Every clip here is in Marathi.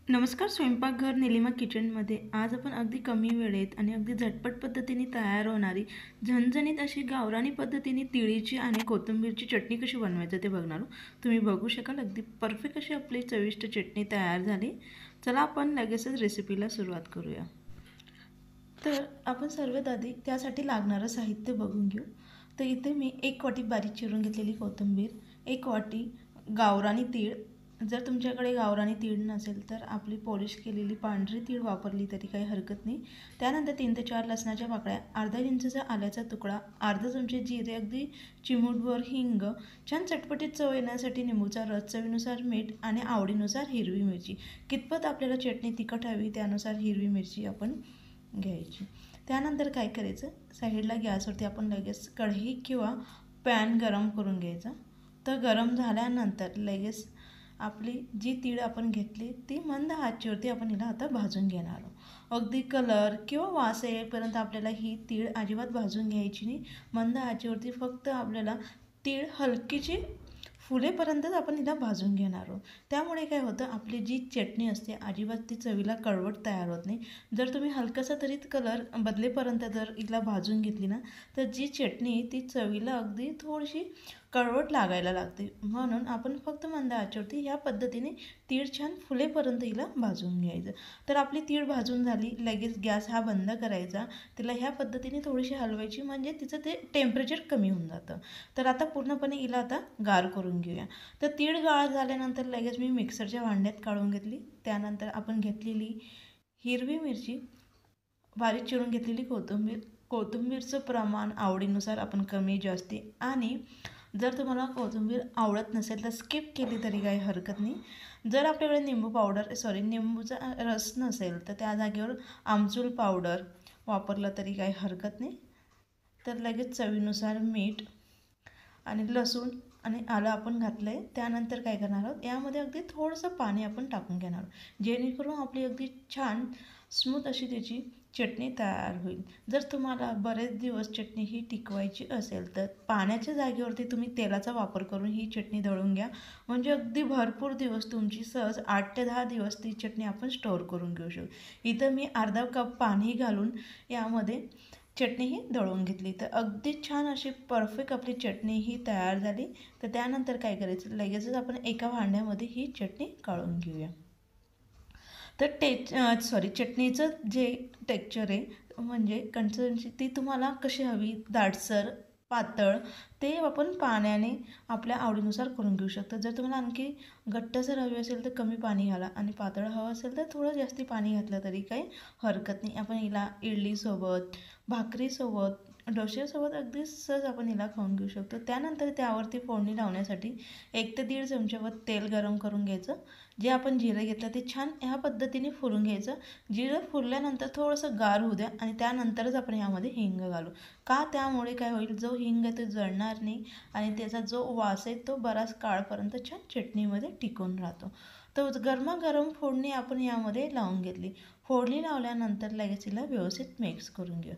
नमस्कार. स्वयंपाकघर निलिमा किचनमध्ये आज आपण अगदी कमी वेळेत आणि अगदी झटपट पद्धतीने तयार होणारी झणझणीत अशी गावरानी पद्धतीने तिळीची आणि कोथिंबीरची चटणी कशी बनवायचं ते बघणार आहोत. तुम्ही बघू शकाल अगदी परफेक्ट अशी आपली चविष्ट चटणी तयार झाली. चला आपण लगेचच रेसिपीला सुरुवात करूया. तर आपण सर्वात आधी त्यासाठी लागणारं साहित्य बघून घेऊ. तर इथे मी 1 वाटी बारीक चिरून घेतलेली कोथिंबीर, 1 वाटी गावरानी तीळ. जर तुमच्याकडे गावरानी तीळ नसेल तर आपली पॉलिश केलेली पांढरी तीळ वापरली तरी काही हरकत नाही. त्यानंतर 3 ते 4 लसणाच्या पाकळ्या, अर्धा इंचचा आल्याचा तुकडा, अर्धा चमचे जिरे, अगदी चिमूटभर हिंग, छान चटपटीत चव येण्यासाठी निंबूचा रस, चवीनुसार मीठ आणि आवडीनुसार हिरवी मिरची. कितपत आपल्याला चटणी तिखट हवी त्यानुसार हिरवी मिरची आपण घ्यायची. त्यानंतर काय करायचं, साईडला गॅसवरती आपण लगेच कढई किंवा पॅन गरम करून घ्यायचा. तर गरम झाल्यानंतर लगेच आपली जी तीळ आपण घेतली ती मंद आचेवरती आपण हिला आता भाजून घेणार आहोत. अगदी कलर किंवा वास येईपर्यंत आपल्याला ही तीळ अजिबात भाजून घ्यायची नाही. मंद आचेवरती फक्त आपल्याला तीळ हलकीची फुलेपर्यंतच आपण हिला भाजून घेणार आहोत. त्यामुळे काय होतं, आपली जी चटणी असते अजिबात ती चवीला कळवट तयार होत नाही. जर तुम्ही हलकासा तरी कलर बदलेपर्यंत जर हिला भाजून घेतली ना तर जी चटणी ती चवीला अगदी थोडीशी कळवट लागायला लागते. म्हणून आपण फक्त मंद आचेवरती ह्या पद्धतीने तीळ छान फुलेपर्यंत हिला भाजून घ्यायचं. तर आपली तीळ भाजून झाली, लगेच गॅस हा बंद करायचा. तिला ह्या पद्धतीने थोडीशी हलवायची म्हणजे तिचं ते टेम्परेचर कमी होऊन जातं. तर आता पूर्णपणे हिला आता गार करून घेऊया. तर तीळ गार झाल्यानंतर लगेच मी मिक्सरच्या भांड्यात काढून घेतली. त्यानंतर आपण घेतलेली हिरवी मिरची, बारीक चिरून घेतलेली कोथिंबीरचं प्रमाण आवडीनुसार आपण कमी जास्ती, आणि जर तुम्हाला कोथिंबीर आवडत नसेल तर स्किप केली तरी काही हरकत नाही. जर आपल्याकडे निंबूचा रस नसेल तर त्या जागेवर आमचूर पावडर वापरलं तरी काही हरकत नाही. तर लगेच चवीनुसार मीठ आणि लसूण आणि आलं आपण घातलं आहे. त्यानंतर काय करणार आहोत, यामध्ये अगदी थोडंसं पाणी आपण टाकून घेणार आहोत जेणेकरून आपली अगदी छान स्मूथ अशी त्याची चटणी तयार होईल. जर तुम्हाला बरेच दिवस चटणी ही टिकवायची असेल तर पाण्याच्या जागेवरती तुम्ही तेलाचा वापर करून ही चटणी दळून घ्या. म्हणजे अगदी भरपूर दिवस तुमची सहज 8 ते 10 दिवस ती चटणी आपण स्टोअर करून घेऊ शकतो. इथं मी अर्धा कप पाणी घालून यामध्ये चटणी ही दळून घेतली. तर अगदी छान अशी परफेक्ट आपली चटणी ही तयार झाली. तर त्यानंतर काय करायचं, लगेचच आपण एका भांड्यामध्ये ही चटणी काढून घेऊया. तर चटणीचं जे टेक्स्चर आहे म्हणजे कन्सिस्टन्सी ती तुम्हाला कशी हवी, दाटसर, पातळ, ते आपण पाण्याने आपल्या आवडीनुसार करून घेऊ शकता. जर तुम्हाला आणखी घट्टसर हवी असेल तर कमी पाणी घाला आणि पातळ हवं असेल तर थोडं जास्ती पाणी घातलं तरी काही हरकत नाही. आपण हिला इडलीसोबत, भाकरीसोबत, डोश्यासोबत अगदी सहज आपण हिला खाऊन घेऊ शकतो. त्यानंतर त्यावरती फोडणी लावण्यासाठी 1 ते 1.5 चमच्यावर तेल गरम करून घ्यायचं. जे आपण जिरं घेतलं ते छान ह्या पद्धतीने फुलून घ्यायचं. जिरं फुलल्यानंतर थोडंसं गार होऊ द्या आणि त्यानंतरच आपण यामध्ये हिंग घालू. का, त्यामुळे काय होईल, जो हिंग आहे तो जळणार नाही आणि त्याचा जो वास आहे तो बराच काळपर्यंत छान चटणीमध्ये टिकून राहतो. तर गरमागरम फोडणी आपण यामध्ये लावून घेतली. फोडणी लावल्यानंतर लगेच तिला व्यवस्थित मिक्स करून घेऊ.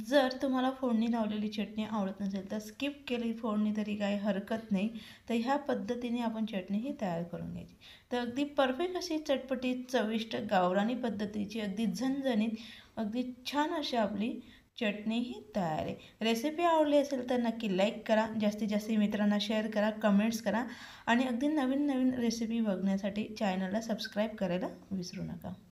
जर तुम्हाला फोडणी लावलेली चटणी आवडत नसेल तर स्किप केली फोडणी तरी काही हरकत नाही. तर ह्या पद्धतीने आपण चटणी ही तयार करून घ्यायची. तर अगदी परफेक्ट अशी चटपटीत, चविष्ट, गावरानी पद्धतीची, अगदी झणझणीत, अगदी छान अशी आपली चटणी ही तयार आहे. रेसिपी आवडली असेल तर नक्की लाईक करा, जास्तीत जास्त मित्रांना शेअर करा, कमेंट्स करा आणि अगदी नवीन नवीन रेसिपी बघण्यासाठी चॅनलला सबस्क्राईब करायला विसरू नका.